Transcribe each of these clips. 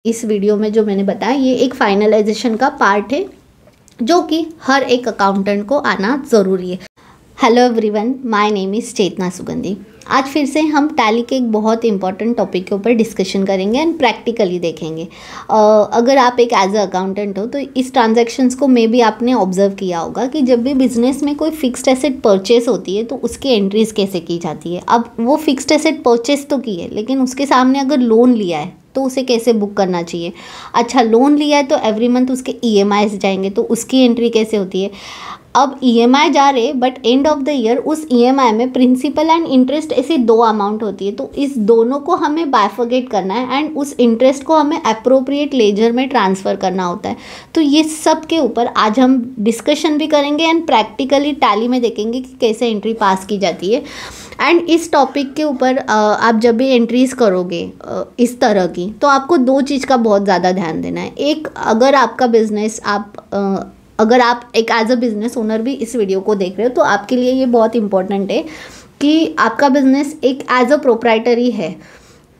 इस वीडियो में जो मैंने बताया ये एक फाइनलाइजेशन का पार्ट है जो कि हर एक अकाउंटेंट को आना ज़रूरी है। Hello everyone, my name is Chetna Sugandhi. आज फिर से हम टैली के एक बहुत इंपॉर्टेंट टॉपिक के ऊपर डिस्कशन करेंगे एंड प्रैक्टिकली देखेंगे। अगर आप एक एज अ अकाउंटेंट हो तो इस ट्रांजैक्शंस को मे भी आपने ऑब्जर्व किया होगा कि जब भी बिजनेस में कोई फिक्स्ड एसेट परचेस होती है तो उसकी एंट्रीज कैसे की जाती है। अब वो फिक्स्ड एसेट परचेस तो की है, लेकिन उसके सामने अगर लोन लिया है तो उसे कैसे बुक करना चाहिए। अच्छा, लोन लिया है तो एवरी मंथ उसके EMIs जाएंगे तो उसकी एंट्री कैसे होती है। अब EMI जा रहे but end of the year उस EMI में प्रिंसिपल एंड इंटरेस्ट ऐसे दो अमाउंट होती है, तो इस दोनों को हमें बाइफर्केट करना है एंड उस इंटरेस्ट को हमें अप्रोप्रिएट लेजर में ट्रांसफ़र करना होता है। तो ये सब के ऊपर आज हम डिस्कशन भी करेंगे एंड प्रैक्टिकली टैली में देखेंगे कि कैसे एंट्री पास की जाती है। एंड इस टॉपिक के ऊपर आप जब भी एंट्रीज़ करोगे इस तरह की, तो आपको दो चीज़ का बहुत ज़्यादा ध्यान देना है। एक, अगर आपका बिजनेस अगर आप एक एज अ बिज़नेस ओनर भी इस वीडियो को देख रहे हो तो आपके लिए ये बहुत इंपॉर्टेंट है कि आपका बिज़नेस एक एज अ प्रोप्राइटरी है,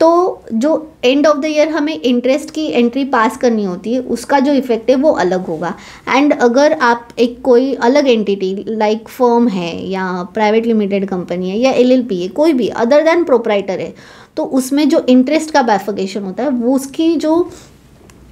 तो जो एंड ऑफ द ईयर हमें इंटरेस्ट की एंट्री पास करनी होती है उसका जो इफेक्ट है वो अलग होगा। एंड अगर आप एक कोई अलग एंटिटी लाइक फर्म है या प्राइवेट लिमिटेड कंपनी है या LLP है, कोई भी अदर देन प्रोप्राइटर है, तो उसमें जो इंटरेस्ट का बाइफर्केशन होता है वो उसकी जो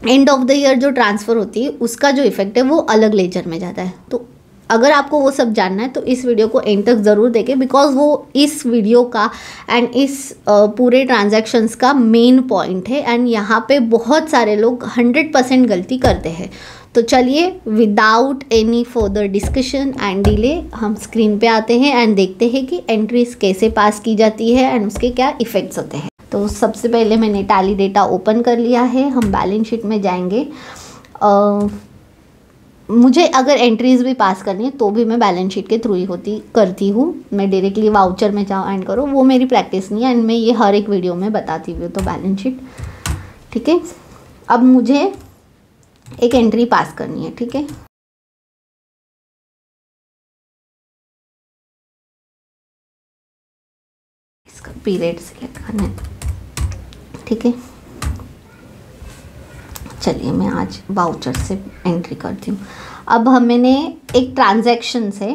एंड ऑफ द ईयर जो ट्रांसफ़र होती है उसका जो इफेक्ट है वो अलग लेजर में जाता है। तो अगर आपको वो सब जानना है तो इस वीडियो को एंड तक ज़रूर देखें, बिकॉज वो इस वीडियो का एंड इस पूरे ट्रांजैक्शंस का मेन पॉइंट है एंड यहाँ पे बहुत सारे लोग 100% गलती करते हैं। तो चलिए without any further discussion and delay हम स्क्रीन पे आते हैं एंड देखते हैं कि एंट्रीज कैसे पास की जाती है एंड उसके क्या इफ़ेक्ट्स होते हैं। तो सबसे पहले मैंने टैली डेटा ओपन कर लिया है, हम बैलेंस शीट में जाएंगे। मुझे अगर एंट्रीज़ भी पास करनी है तो भी मैं बैलेंस शीट के थ्रू ही करती हूँ। मैं डायरेक्टली वाउचर में जाऊँ एंड करो, वो मेरी प्रैक्टिस नहीं है एंड मैं ये हर एक वीडियो में बताती हुई हूँ। तो बैलेंस शीट, ठीक है। अब मुझे एक एंट्री पास करनी है, ठीक है। इसका पीरियड सिलेक्ट करना है, ठीक है। चलिए मैं आज वाउचर से एंट्री करती हूँ। अब मैंने एक ट्रांजैक्शन है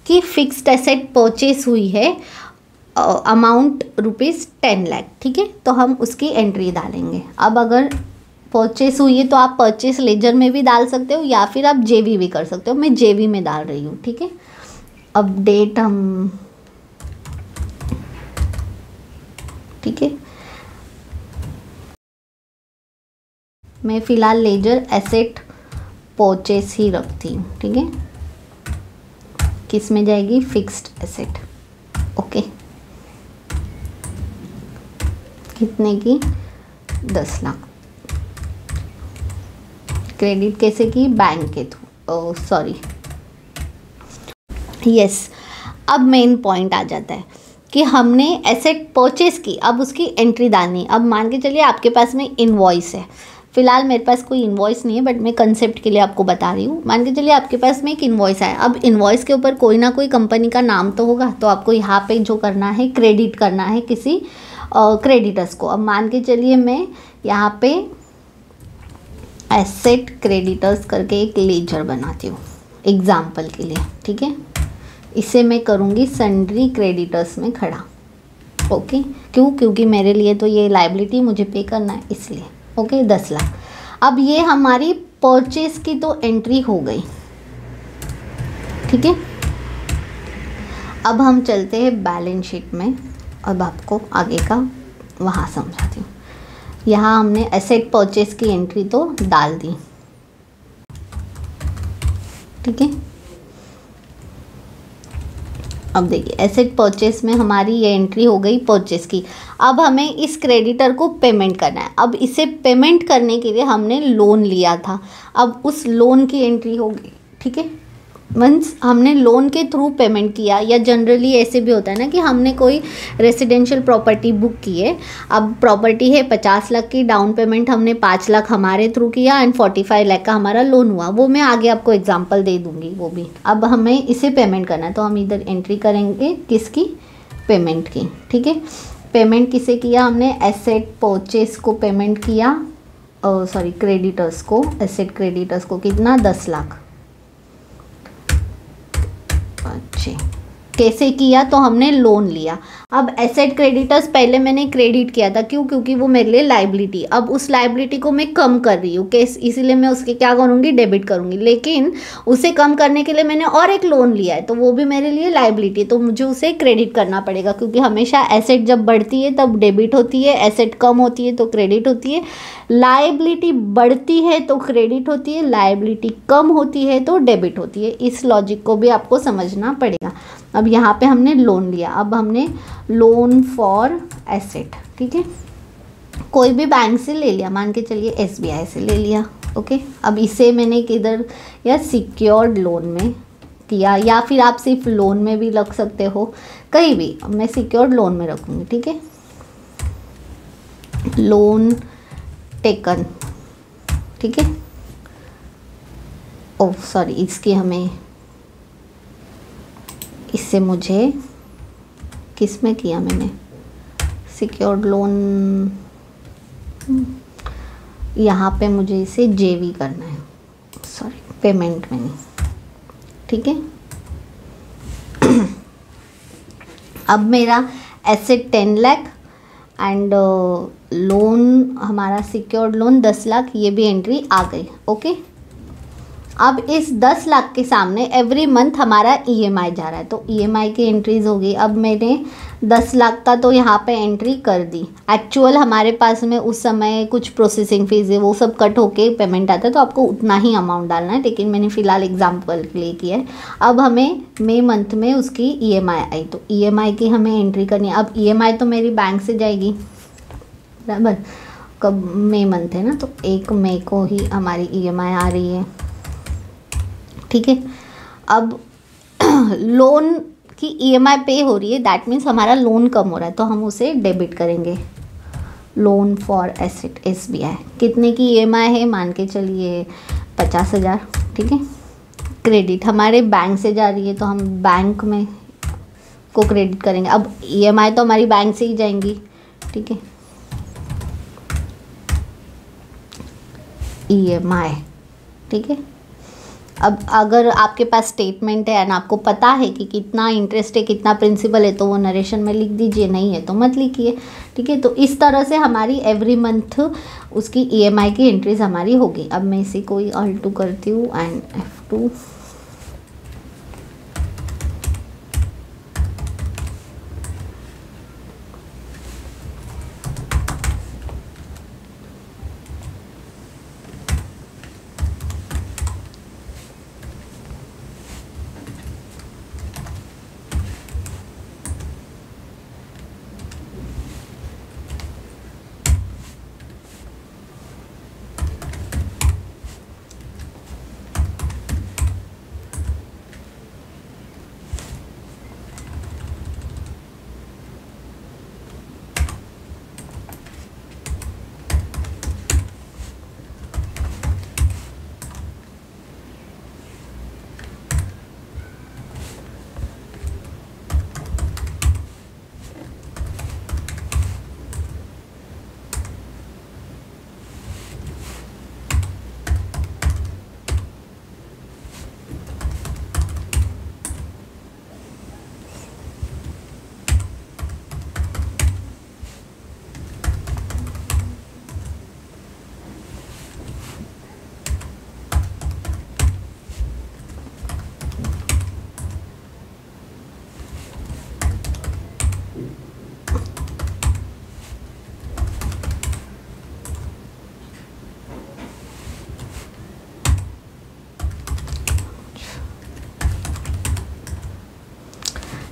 कि फिक्स्ड एसेट परचेस हुई है अमाउंट ₹10 लाख, ठीक है। तो हम उसकी एंट्री डालेंगे। अब अगर परचेस हुई है तो आप परचेस लेजर में भी डाल सकते हो या फिर आप JV भी कर सकते हो। मैं JV में डाल रही हूँ, ठीक है। अब डेट हम, ठीक है, मैं फ़िलहाल लेजर एसेट परचेस ही रखती हूँ, ठीक है। किस में जाएगी? Fixed asset, okay. कितने की? 10 लाख। क्रेडिट कैसे की? बैंक के थ्रू, सॉरी, यस। अब मेन पॉइंट आ जाता है कि हमने एसेट परचेस की, अब उसकी एंट्री डालनी। अब मान के चलिए आपके पास में इनवॉइस है। फिलहाल मेरे पास कोई इनवॉइस नहीं है बट मैं कंसेप्ट के लिए आपको बता रही हूँ। मान के चलिए आपके पास में एक इनवॉइस है। अब इनवॉइस के ऊपर कोई ना कोई कंपनी का नाम तो होगा, तो आपको यहाँ पे जो करना है क्रेडिट करना है किसी क्रेडिटर्स को। अब मान के चलिए मैं यहाँ पे एसेट क्रेडिटर्स करके एक लेजर बनाती हूँ एग्जाम्पल के लिए, ठीक है। इसे मैं करूँगी सन्ड्री क्रेडिटर्स में खड़ा, ओके। क्यों? क्योंकि मेरे लिए तो ये लायबिलिटी मुझे पे करना है इसलिए, ओके। 10 लाख। अब ये हमारी परचेस की तो एंट्री हो गई, ठीक है। अब हम चलते हैं बैलेंस शीट में। अब आपको आगे का वहाँ समझाती हूँ। यहाँ हमने एसेट परचेस की एंट्री तो डाल दी, ठीक है। अब देखिए एसेट परचेस में हमारी ये एंट्री हो गई परचेस की। अब हमें इस क्रेडिटर को पेमेंट करना है। अब इसे पेमेंट करने के लिए हमने लोन लिया था, अब उस लोन की एंट्री होगी, ठीक है। मीन्स हमने लोन के थ्रू पेमेंट किया, या जनरली ऐसे भी होता है ना कि हमने कोई रेसिडेंशियल प्रॉपर्टी बुक की है। अब प्रॉपर्टी है 50 लाख की, डाउन पेमेंट हमने 5 लाख हमारे थ्रू किया एंड 45 लाख का हमारा लोन हुआ। वो मैं आगे आपको एग्जांपल दे दूंगी वो भी। अब हमें इसे पेमेंट करना है तो हम इधर एंट्री करेंगे किसकी? पेमेंट की, ठीक है। पेमेंट किसे किया हमने? एसेट परचेस को पेमेंट किया सॉरी क्रेडिटर्स को, एसेट क्रेडिटर्स को कितना 10 लाख। अच्छा, कैसे किया? तो हमने लोन लिया। अब एसेट क्रेडिटर्स पहले मैंने क्रेडिट किया था, क्यों? क्योंकि वो मेरे लिए लाइबिलिटी, अब उस लाइबिलिटी को मैं कम कर रही हूँ केस, इसीलिए मैं उसके क्या करूँगी, डेबिट करूँगी। लेकिन उसे कम करने के लिए मैंने और एक लोन लिया है, तो वो भी मेरे लिए लाइबिलिटी, तो मुझे उसे क्रेडिट करना पड़ेगा, क्योंकि हमेशा एसेट जब बढ़ती है तब डेबिट होती है, एसेट कम होती है तो क्रेडिट होती है, लाइबिलिटी बढ़ती है तो क्रेडिट होती है, लाइबिलिटी कम होती है तो डेबिट होती है। इस लॉजिक को भी आपको समझना पड़ेगा। अब यहाँ पे हमने लोन लिया, अब हमने लोन फॉर एसेट, ठीक है, कोई भी बैंक से ले लिया, मान के चलिए SBI से ले लिया, ओके। अब इसे मैंने किधर, या सिक्योर्ड लोन में किया, या फिर आप सिर्फ लोन में भी रख सकते हो, कहीं भी। मैं सिक्योर्ड लोन में रखूँगी, ठीक है। लोन टेकन, ठीक है। ओह सॉरी, इसकी हमें, इससे मुझे किस में किया मैंने, सिक्योर्ड लोन, यहाँ पे मुझे इसे JV करना है, सॉरी पेमेंट में नहीं, ठीक है। अब मेरा एसेट 10 लाख एंड लोन, हमारा सिक्योर्ड लोन 10 लाख, ये भी एंट्री आ गई, ओके। अब इस 10 लाख के सामने एवरी मंथ हमारा EMI जा रहा है, तो EMI की एंट्रीज होगी। अब मैंने 10 लाख का तो यहाँ पे एंट्री कर दी, एक्चुअल हमारे पास में उस समय कुछ प्रोसेसिंग फीस है, वो सब कट होके पेमेंट आता है, तो आपको उतना ही अमाउंट डालना है, लेकिन मैंने फ़िलहाल एग्जाम्पल के लिए किया है। अब हमें मई मंथ में उसकी EMI आई, तो EMI की हमें एंट्री करनी है। अब EMI तो मेरी बैंक से जाएगी, बराबर, कब, मई मंथ है ना, तो 1 मई को ही हमारी EMI आ रही है, ठीक है। अब लोन की EMI पे हो रही है, दैट मीन्स हमारा लोन कम हो रहा है, तो हम उसे डेबिट करेंगे। लोन फॉर एसेट SBI, कितने की EMI है, मान के चलिए 50,000, ठीक है। क्रेडिट हमारे बैंक से जा रही है, तो हम बैंक में को क्रेडिट करेंगे। अब EMI तो हमारी बैंक से ही जाएंगी, ठीक है। EMI, ठीक है। अब अगर आपके पास स्टेटमेंट है एंड आपको पता है कि कितना इंटरेस्ट है, कितना प्रिंसिपल है, तो वो नरेशन में लिख दीजिए, नहीं है तो मत लिखिए, ठीक है। तो इस तरह से हमारी एवरी मंथ उसकी EMI की एंट्रीज हमारी होगी। अब मैं इसी को ही Alt2 करती हूँ एंड F2,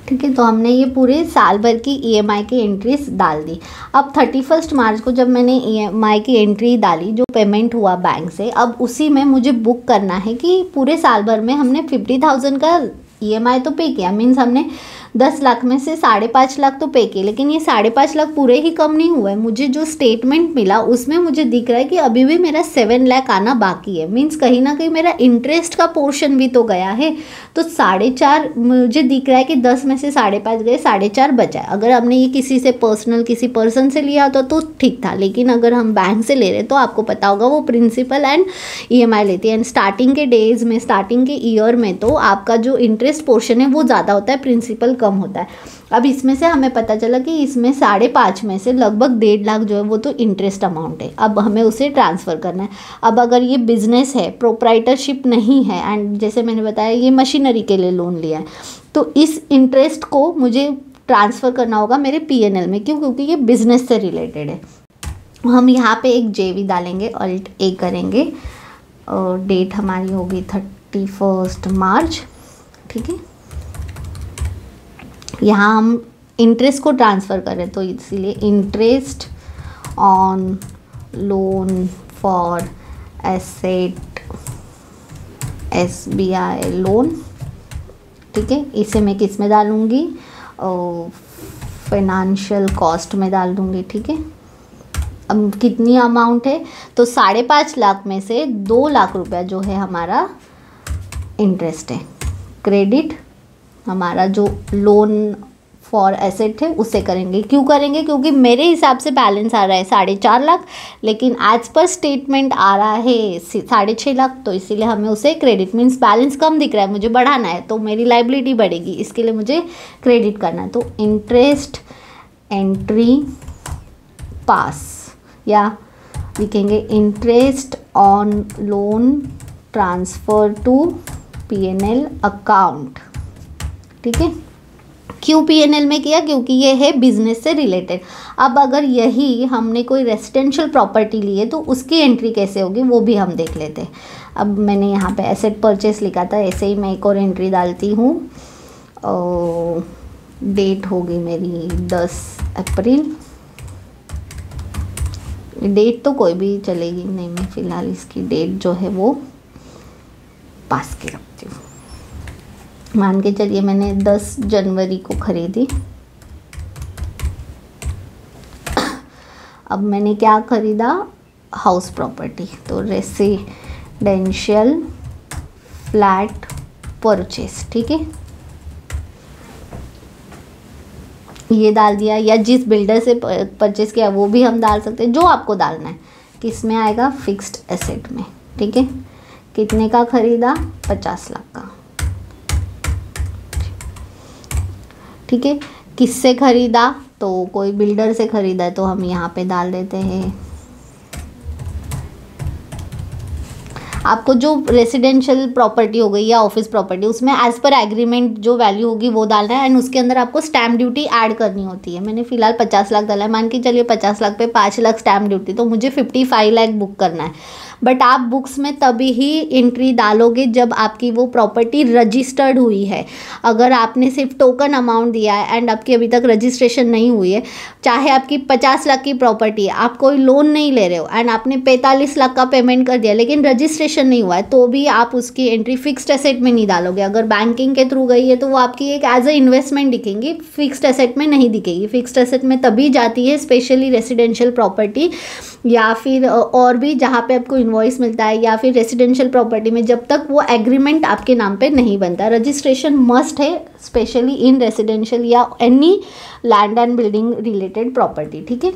ठीक है। तो हमने ये पूरे साल भर की EMI की एंट्रीज डाल दी। अब 31 मार्च को जब मैंने EMI की एंट्री डाली, जो पेमेंट हुआ बैंक से, अब उसी में मुझे बुक करना है कि पूरे साल भर में हमने 50,000 का EMI तो पे किया, मीन्स हमने 10 लाख में से 5.5 लाख तो पे किए, लेकिन ये 5.5 लाख पूरे ही कम नहीं हुआ है। मुझे जो स्टेटमेंट मिला उसमें मुझे दिख रहा है कि अभी भी मेरा 7 लाख आना बाकी है। मीन्स कहीं ना कहीं मेरा इंटरेस्ट का पोर्शन भी तो गया है। तो 4.5 मुझे दिख रहा है कि 10 में से 5.5 गए, 4.5 बचा है। अगर हमने ये किसी से पर्सनल किसी पर्सन से लिया होता तो ठीक था, लेकिन अगर हम बैंक से ले रहे तो आपको पता होगा वो प्रिंसिपल एंड EMI लेती है। एंड स्टार्टिंग के डेज में, स्टार्टिंग के ईयर में तो आपका जो इंटरेस्ट पोर्शन है वो ज़्यादा होता है, प्रिंसिपल कम होता है। अब इसमें से हमें पता चला कि इसमें 5.5 में से लगभग 1.5 लाख जो है वो तो इंटरेस्ट अमाउंट है। अब हमें उसे ट्रांसफ़र करना है। अब अगर ये बिजनेस है, प्रोप्राइटरशिप नहीं है, एंड जैसे मैंने बताया ये मशीनरी के लिए लोन लिया है, तो इस इंटरेस्ट को मुझे ट्रांसफ़र करना होगा मेरे PNL में। क्यों? क्योंकि ये बिजनेस से रिलेटेड है। हम यहाँ पे एक JV डालेंगे, Alt A करेंगे और डेट हमारी होगी 31 मार्च। ठीक है, यहाँ हम इंटरेस्ट को ट्रांसफ़र करें तो इसीलिए interest on loan for asset SBI loan. ठीक है, इसे मैं किस में डालूँगी? फाइनेंशियल कॉस्ट में डाल दूँगी। ठीक है, अब कितनी अमाउंट है? तो 5.5 लाख में से 2 लाख रुपया जो है हमारा इंटरेस्ट है। क्रेडिट हमारा जो लोन फॉर एसेट है उसे करेंगे। क्यों करेंगे? क्योंकि मेरे हिसाब से बैलेंस आ रहा है 4.5 लाख, लेकिन आज पर स्टेटमेंट आ रहा है 6.5 लाख, तो इसीलिए हमें उसे क्रेडिट, मीन्स बैलेंस कम दिख रहा है, मुझे बढ़ाना है तो मेरी लाइबिलिटी बढ़ेगी, इसके लिए मुझे क्रेडिट करना है। तो इंटरेस्ट एंट्री पास, या लिखेंगे interest on loan transfer to PNL account. ठीक है, क्यों PNL में किया? क्योंकि ये है बिजनेस से रिलेटेड। अब अगर यही हमने कोई रेसिडेंशियल प्रॉपर्टी ली है तो उसकी एंट्री कैसे होगी वो भी हम देख लेते हैं। अब मैंने यहाँ पे एसेट परचेस लिखा था, ऐसे ही मैं एक और एंट्री डालती हूँ। डेट होगी मेरी 10 अप्रैल। डेट तो कोई भी चलेगी, नहीं मैं फ़िलहाल इसकी डेट जो है वो पास की रखती हूँ। मान के चलिए मैंने 10 जनवरी को ख़रीदी। अब मैंने क्या ख़रीदा? House property. तो रेसिडेंशियल फ्लैट परचेस। ठीक है, ये डाल दिया, या जिस बिल्डर से परचेस किया वो भी हम डाल सकते हैं, जो आपको डालना है। किस में आएगा? फिक्स्ड एसेट में। ठीक है, कितने का ख़रीदा? 50 लाख का। ठीक है, किससे ख़रीदा? तो कोई बिल्डर से ख़रीदा है तो हम यहाँ पे डाल देते हैं। आपको जो रेसिडेंशियल प्रॉपर्टी हो गई या ऑफिस प्रॉपर्टी, उसमें एज़ पर एग्रीमेंट जो वैल्यू होगी वो डालना है, एंड उसके अंदर आपको स्टैम्प ड्यूटी ऐड करनी होती है। मैंने फ़िलहाल 50 लाख डाला है, मान के चलिए 50 लाख पे 5 लाख स्टैम्प ड्यूटी, तो मुझे 55 लाख बुक करना है। बट आप बुक्स में तभी ही एंट्री डालोगे जब आपकी वो प्रॉपर्टी रजिस्टर्ड हुई है। अगर आपने सिर्फ टोकन अमाउंट दिया है एंड आपकी अभी तक रजिस्ट्रेशन नहीं हुई है, चाहे आपकी 50 लाख की प्रॉपर्टी है, आप कोई लोन नहीं ले रहे हो एंड आपने 45 लाख का पेमेंट कर दिया लेकिन रजिस्ट्रेशन नहीं हुआ है, तो भी आप उसकी एंट्री फिक्स्ड एसेट में नहीं डालोगे। अगर बैंकिंग के थ्रू गई है तो वो आपकी एक एज ए इन्वेस्टमेंट दिखेंगी, फिक्स्ड एसेट में नहीं दिखेगी। फिक्स्ड एसेट में तभी जाती है स्पेशली रेसिडेंशियल प्रॉपर्टी, या फिर और भी जहाँ पे आपको इनवॉइस मिलता है, या फिर रेसिडेंशियल प्रॉपर्टी में जब तक वो एग्रीमेंट आपके नाम पे नहीं बनता। रजिस्ट्रेशन मस्ट है स्पेशली इन रेसिडेंशियल या any land and building related property. ठीक है,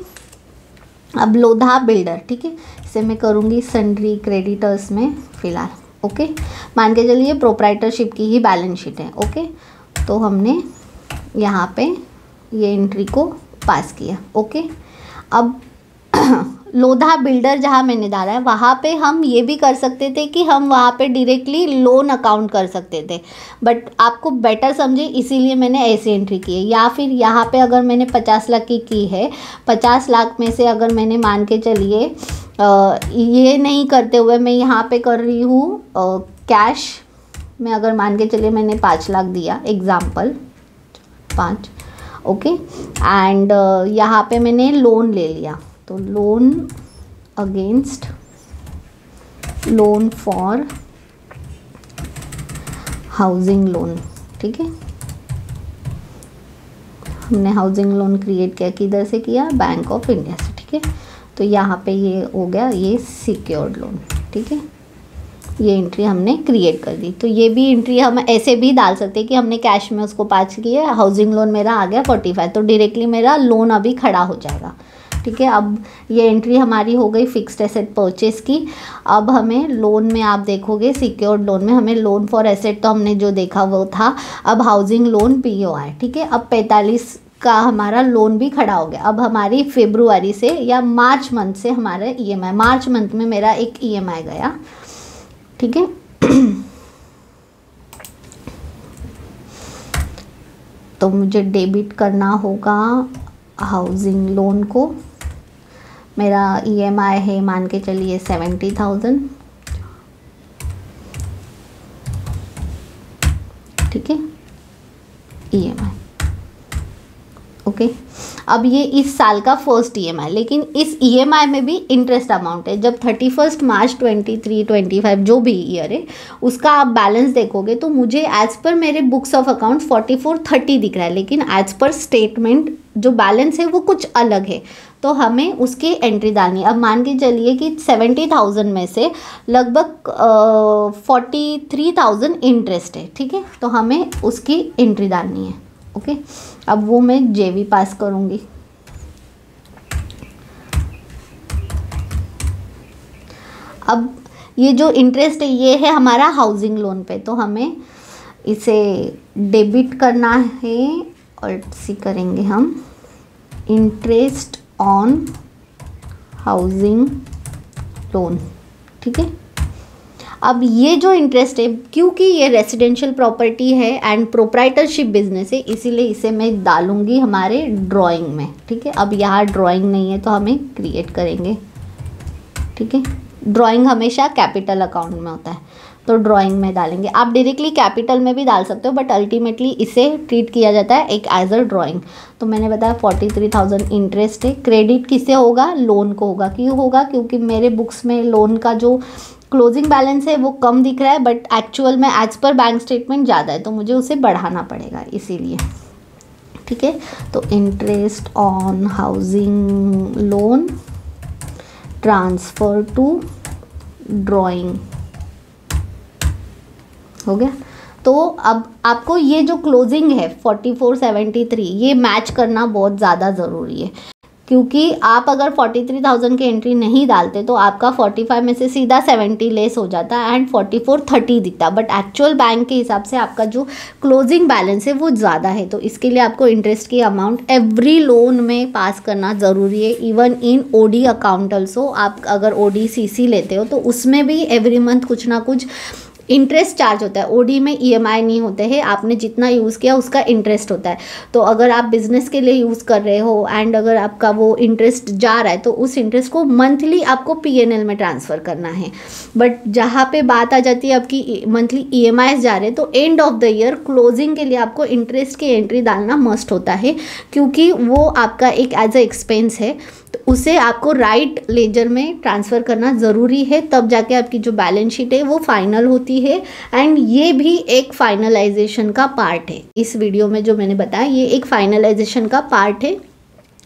अब लोधा बिल्डर, ठीक है, इसे मैं करूँगी सन्ड्री क्रेडिटर्स में फ़िलहाल। ओके, मान के चलिए प्रोप्राइटरशिप की ही बैलेंस शीट है। ओके, तो हमने यहाँ पे ये एंट्री को पास किया। ओके, अब लोधा बिल्डर जहाँ मैंने डाला है वहाँ पे हम ये भी कर सकते थे कि हम वहाँ पे डायरेक्टली लोन अकाउंट कर सकते थे, बट आपको बेटर समझे इसीलिए मैंने ऐसे एंट्री की है। या फिर यहाँ पे अगर मैंने 50 लाख की है, 50 लाख में से अगर मैंने मान के चलिए ये नहीं करते हुए मैं यहाँ पे कर रही हूँ कैश में, अगर मान के चलिए मैंने 5 लाख दिया, एग्ज़ाम्पल 5। ओके, एंड यहाँ पे मैंने लोन ले लिया, तो loan against loan for housing loan. ठीक है, हमने हाउसिंग लोन क्रिएट किया, किधर से किया, बैंक ऑफ इंडिया से, ठीक है। तो यहाँ पे ये हो गया ये सिक्योर्ड लोन, ठीक है। ये एंट्री हमने क्रिएट कर दी। तो ये भी एंट्री हम ऐसे भी डाल सकते हैं कि हमने कैश में उसको पास किया, हाउसिंग लोन मेरा आ गया 45, तो डायरेक्टली मेरा लोन अभी खड़ा हो जाएगा, ठीक है। अब ये एंट्री हमारी हो गई फिक्स्ड एसेट परचेस की। अब हमें लोन में आप देखोगे सिक्योर्ड लोन में हमें लोन फॉर एसेट तो हमने जो देखा वो था, अब हाउसिंग लोन पीओआई, ठीक है। अब 45 का हमारा लोन भी खड़ा हो गया। अब हमारी फरवरी से या मार्च मंथ से हमारा ईएमआई, मार्च मंथ में मेरा एक ईएमआई गया, ठीक है। तो मुझे डेबिट करना होगा हाउसिंग लोन को। मेरा ईएमआई है मान के चलिए 70,000, ठीक है, ईएमआई, ओके। अब ये इस साल का फर्स्ट ईएमआई, लेकिन इस ईएमआई में भी इंटरेस्ट अमाउंट है। जब 31 मार्च 23, 25 जो भी ईयर है उसका आप बैलेंस देखोगे तो मुझे एज पर मेरे बुक्स ऑफ अकाउंट 4430 दिख रहा है, लेकिन एज पर स्टेटमेंट जो बैलेंस है वो कुछ अलग है, तो हमें उसकी एंट्री डालनी है। अब मान के चलिए कि 70,000 में से लगभग 43,000 इंटरेस्ट है, ठीक है, तो हमें उसकी एंट्री डालनी है, ओके। अब वो मैं जेवी पास करूँगी। अब ये जो इंटरेस्ट है ये है हमारा हाउसिंग लोन पे, तो हमें इसे डेबिट करना है और सी करेंगे हम इंटरेस्ट ऑन हाउसिंग लोन, ठीक है। अब ये जो इंटरेस्ट है, क्योंकि ये रेजिडेंशियल प्रॉपर्टी है एंड प्रोप्राइटरशिप बिजनेस है, इसीलिए इसे मैं डालूंगी हमारे ड्राइंग में, ठीक है। अब यहाँ ड्राइंग नहीं है तो हमें क्रिएट करेंगे, ठीक है। ड्राइंग हमेशा कैपिटल अकाउंट में होता है, तो ड्राइंग में डालेंगे। आप डायरेक्टली कैपिटल में भी डाल सकते हो, बट अल्टीमेटली इसे ट्रीट किया जाता है एक एज अ ड्राइंग। तो मैंने बताया 43,000 इंटरेस्ट है। क्रेडिट किससे होगा, लोन को होगा। क्यों होगा, क्योंकि मेरे बुक्स में लोन का जो क्लोजिंग बैलेंस है वो कम दिख रहा है, बट एक्चुअल में एज पर बैंक स्टेटमेंट ज़्यादा है, तो मुझे उसे बढ़ाना पड़ेगा इसीलिए, ठीक है। तो interest on housing loan transfer to drawing हो गया। तो अब आपको ये जो क्लोजिंग है 4473 ये मैच करना बहुत ज़्यादा ज़रूरी है, क्योंकि आप अगर 43,000 की एंट्री नहीं डालते तो आपका 45 में से सीधा 70 लेस हो जाता है एंड 4430 दिखता, बट एक्चुअल बैंक के हिसाब से आपका जो क्लोजिंग बैलेंस है वो ज़्यादा है। तो इसके लिए आपको इंटरेस्ट की अमाउंट एवरी लोन में पास करना ज़रूरी है, even in OD account also. आप अगर ओडी सीसी लेते हो तो उसमें भी एवरी मंथ कुछ ना कुछ इंटरेस्ट चार्ज होता है। ओडी में ईएमआई नहीं होते हैं, आपने जितना यूज़ किया उसका इंटरेस्ट होता है। तो अगर आप बिज़नेस के लिए यूज़ कर रहे हो एंड अगर आपका वो इंटरेस्ट जा रहा है तो उस इंटरेस्ट को मंथली आपको पीएनएल में ट्रांसफ़र करना है। बट जहाँ पे बात आ जाती है आपकी मंथली ईएमआईज जा रहे हैं तो end of the year closing के लिए आपको इंटरेस्ट की एंट्री डालना मस्ट होता है, क्योंकि वो आपका एक एज अ एक्सपेंस है, तो उसे आपको राइट लेजर में ट्रांसफ़र करना ज़रूरी है, तब जाके आपकी जो बैलेंस शीट है वो फाइनल होती है। एंड ये भी एक फाइनलाइजेशन का पार्ट है। इस वीडियो में जो मैंने बताया ये एक फाइनलाइजेशन का पार्ट है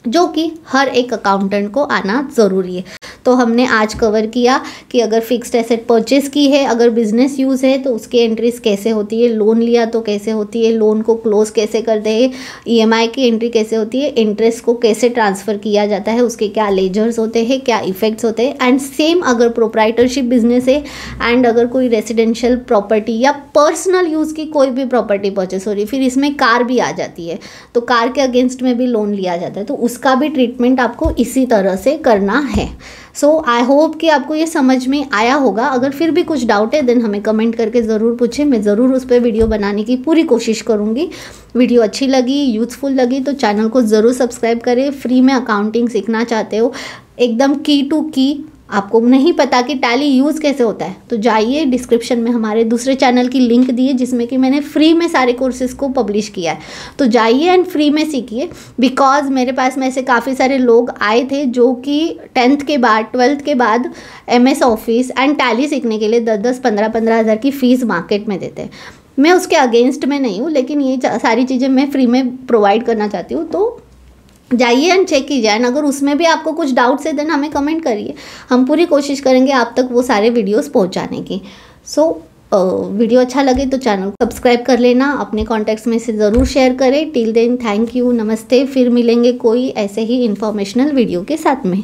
जो कि हर एक अकाउंटेंट को आना ज़रूरी है। तो हमने आज कवर किया कि अगर फिक्स्ड एसेट परचेस की है, अगर बिजनेस यूज़ है तो उसकी एंट्रीज कैसे होती है, लोन लिया तो कैसे होती है, लोन को क्लोज कैसे करते हैं, ईएमआई की एंट्री कैसे होती है, इंटरेस्ट को कैसे ट्रांसफ़र किया जाता है, उसके क्या लेजर्स होते हैं, क्या इफेक्ट्स होते हैं। एंड सेम अगर प्रोप्राइटरशिप बिजनेस है एंड अगर कोई रेसिडेंशियल प्रॉपर्टी या पर्सनल यूज़ की कोई भी प्रॉपर्टी परचेस हो रही, फिर इसमें कार भी आ जाती है, तो कार के अगेंस्ट में भी लोन लिया जाता है, तो उसका भी ट्रीटमेंट आपको इसी तरह से करना है। सो आई होप कि आपको ये समझ में आया होगा। अगर फिर भी कुछ डाउट है देन हमें कमेंट करके ज़रूर पूछें, मैं ज़रूर उस पर वीडियो बनाने की पूरी कोशिश करूँगी। वीडियो अच्छी लगी, यूज़फुल लगी तो चैनल को ज़रूर सब्सक्राइब करें। फ्री में अकाउंटिंग सीखना चाहते हो, एकदम की टू की, आपको नहीं पता कि टैली यूज़ कैसे होता है तो जाइए, डिस्क्रिप्शन में हमारे दूसरे चैनल की लिंक दी है जिसमें कि मैंने फ्री में सारे कोर्सेज़ को पब्लिश किया है, तो जाइए एंड फ्री में सीखिए। बिकॉज मेरे पास में ऐसे काफ़ी सारे लोग आए थे जो कि 10th के बाद 12th के बाद MS ऑफिस एंड टैली सीखने के लिए 10-10, 15-15 हज़ार की फ़ीस मार्केट में देते हैं। मैं उसके अगेंस्ट में नहीं हूँ, लेकिन ये सारी चीज़ें मैं फ्री में प्रोवाइड करना चाहती हूँ। तो जाइए एंड चेक कीजिए, एंड अगर उसमें भी आपको कुछ डाउट्स है देन हमें कमेंट करिए, हम पूरी कोशिश करेंगे आप तक वो सारे वीडियोस पहुंचाने की। सो वीडियो अच्छा लगे तो चैनल को सब्सक्राइब कर लेना, अपने कॉन्टैक्ट्स में से ज़रूर शेयर करें। टिल देन थैंक यू, नमस्ते। फिर मिलेंगे कोई ऐसे ही इंफॉर्मेशनल वीडियो के साथ में।